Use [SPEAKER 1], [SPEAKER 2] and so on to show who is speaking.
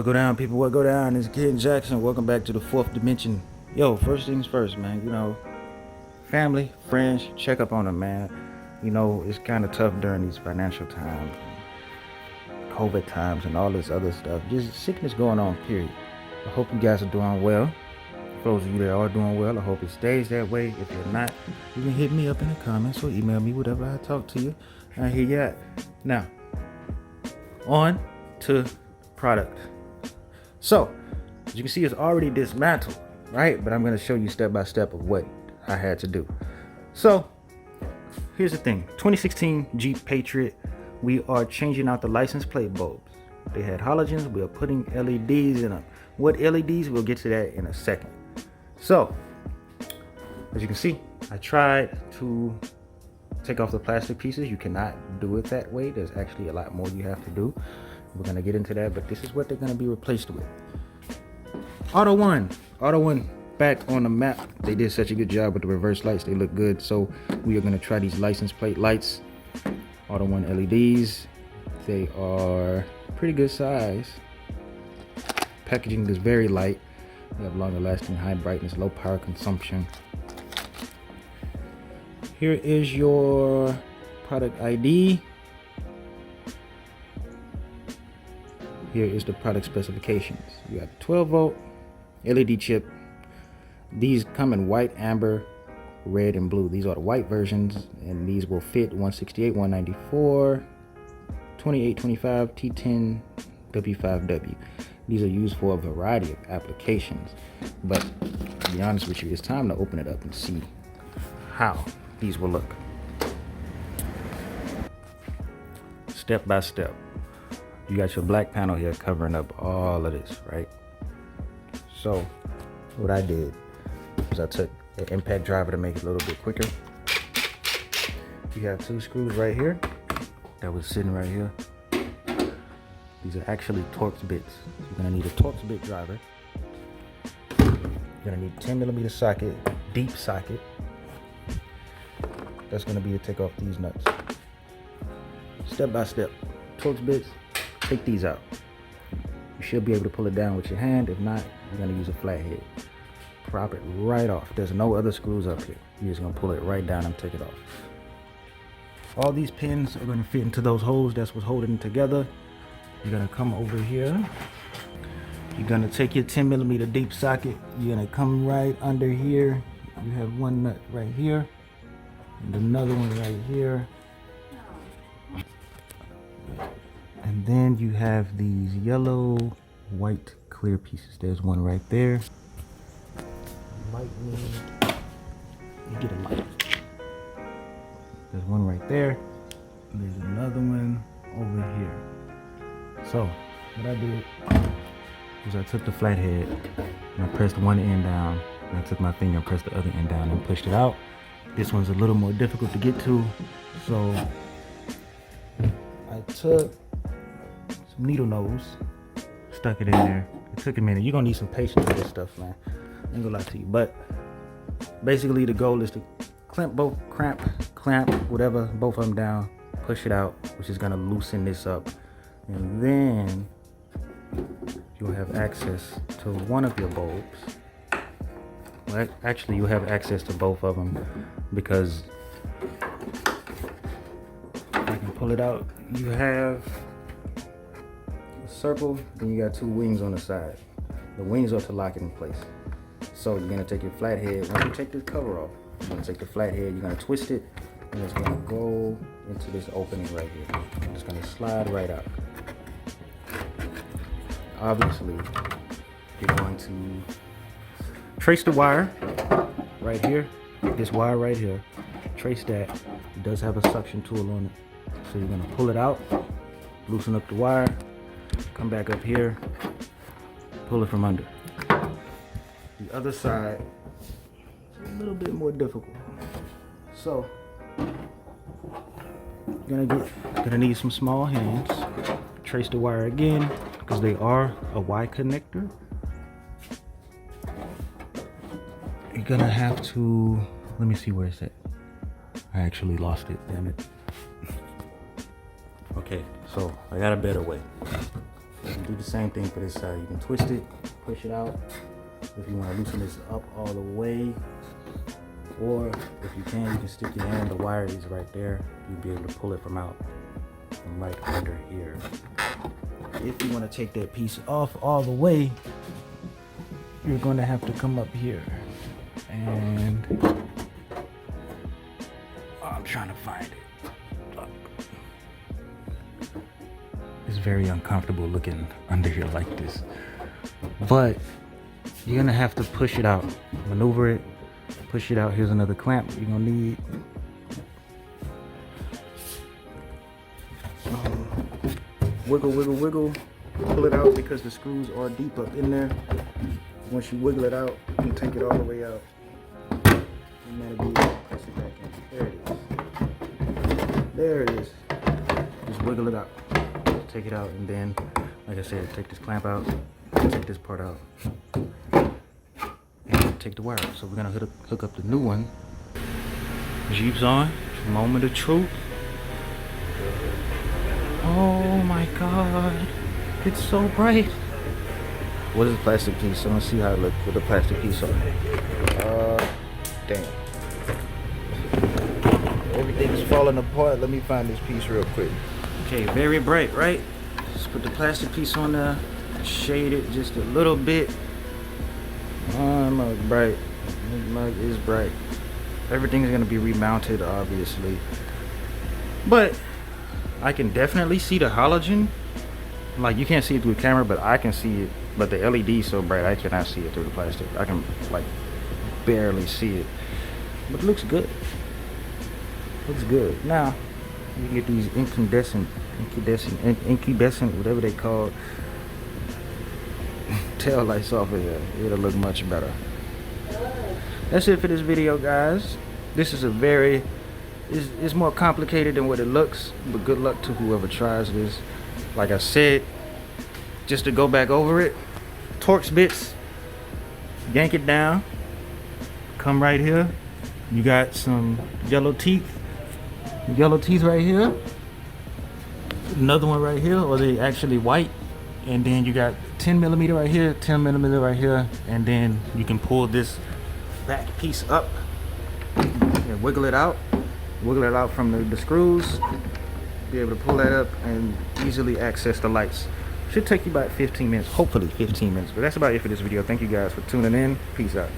[SPEAKER 1] What go down, people? What go down? It's Kid Jackson. Welcome back to the fourth dimension. Yo, first things first, man. Family, friends, check up on them, man. It's kind of tough during these financial times, COVID times, and all this other stuff. Just sickness going on, period. I hope you guys are doing well. For those of you that are doing well, I hope it stays that way. If you're not, you can hit me up in the comments or email me, whatever. I talk to you. I hear you at. Now, on to product. So, as you can see, it's already dismantled, right? But I'm going to show you step by step of what I had to do. So, here's the thing. 2016 Jeep Patriot, we are changing out the license plate bulbs. They had halogens. We are putting LEDs in them. What LEDs? We'll get to that in a second. So, as you can see, I tried to take off the plastic pieces. You cannot do it that way. There's actually a lot more you have to do. We're going to get into that, but this is what they're going to be replaced with. Auto One back on the map. They did such a good job with the reverse lights. They look good. So we are going to try these license plate lights. Auto One LEDs. They are pretty good size. Packaging is very light. They have longer lasting, high brightness, low power consumption. Here is your product ID. Here is the product specifications. You got 12 volt LED chip. These come in white, amber, red, and blue. These are the white versions, and these will fit 168, 194, 2825, T10, W5W. These are used for a variety of applications. But to be honest with you, it's time to open it up and see how these will look. Step by step. You got your black panel here covering up all of this, right? So what I did was I took an impact driver to make it a little bit quicker. You have two screws right here that was sitting right here. These are actually Torx bits. You're gonna need a Torx bit driver. You're gonna need a 10mm socket, deep socket. That's gonna be to take off these nuts. Step by step. Torx bits, take these out. You should be able to pull it down with your hand. If not, you're gonna use a flathead. Prop it right off. There's no other screws up here. You're just gonna pull it right down and take it off. All these pins are gonna fit into those holes. That's what's holding them together. You're gonna come over here. You're gonna take your 10mm deep socket. You're gonna come right under here. You have one nut right here and another one right here. And then you have these yellow, white, clear pieces. There's one right there. You might need, you get a light. There's one right there. There's another one over here. So what I did was I took the flathead and I pressed one end down, and I took my finger and pressed the other end down and pushed it out. This one's a little more difficult to get to, so I took some needle nose, stuck it in there. It took a minute. You're gonna need some patience with this stuff, man. I ain't gonna lie to you. But basically the goal is to clamp, whatever, both of them down, push it out, which is gonna loosen this up. And then you'll have access to one of your bulbs. Well, actually you'll have access to both of them, because if I can pull it out, you have a circle, then you got two wings on the side. The wings are to lock it in place. So you're gonna take your flathead. Once you take this cover off, you're gonna take the flathead, you're gonna twist it, and it's gonna go into this opening right here. It's gonna slide right out. Obviously, you're going to trace the wire right here, this wire right here. Trace that. It does have a suction tool on it. So you're gonna pull it out, loosen up the wire, come back up here, pull it from under. The other side is a little bit more difficult. So you're gonna need some small hands. Trace the wire again, because they are a Y connector. You're gonna have to, let me see where it's at. I actually lost it, damn it. Okay, so I got a better way. You can do the same thing for this side. You can twist it, push it out. If you want to loosen this up all the way, or if you can stick your hand. The wire is right there. You'll be able to pull it from right under here. If you want to take that piece off all the way, you're going to have to come up here and I'm trying to find it. It's very uncomfortable looking under here like this, but you're gonna have to push it out, maneuver it, push it out. Here's another clamp you're gonna need. Wiggle, wiggle, wiggle. Pull it out because the screws are deep up in there. Once you wiggle it out, you can take it all the way out. And that'll be it. Press it back in. There it is. There it is. Just wiggle it out. Take it out, and then, like I said, take this clamp out, take this part out, and take the wire out. So we're gonna hook up the new one. Jeep's on. Moment of truth. Oh my God, it's so bright. What is the plastic piece? I'm gonna see how it looks with the plastic piece on. Damn. Everything's falling apart. Let me find this piece real quick. Okay, very bright, right? Just put the plastic piece on there, shade it just a little bit. Mug bright. Mug is bright. Everything's gonna be remounted, obviously, but I can definitely see the halogen. Like, you can't see it through the camera, but I can see it. But the LED is so bright, I cannot see it through the plastic. I can like barely see it, but it looks good. Looks good. Now you can get these incandescent, whatever they call, tail lights off of here. It'll look much better. That's it for this video, guys. This is it's more complicated than what it looks, but good luck to whoever tries this. Like I said, just to go back over it, Torx bits, yank it down, come right here. You got some yellow teeth right here, another one right here, or they actually white, and then you got 10mm right here, 10mm right here, and then you can pull this back piece up and wiggle it out from the screws. Be able to pull that up and easily access the lights. Should take you about 15 minutes, hopefully 15 minutes. But that's about it for this video. Thank you guys for tuning in. Peace out.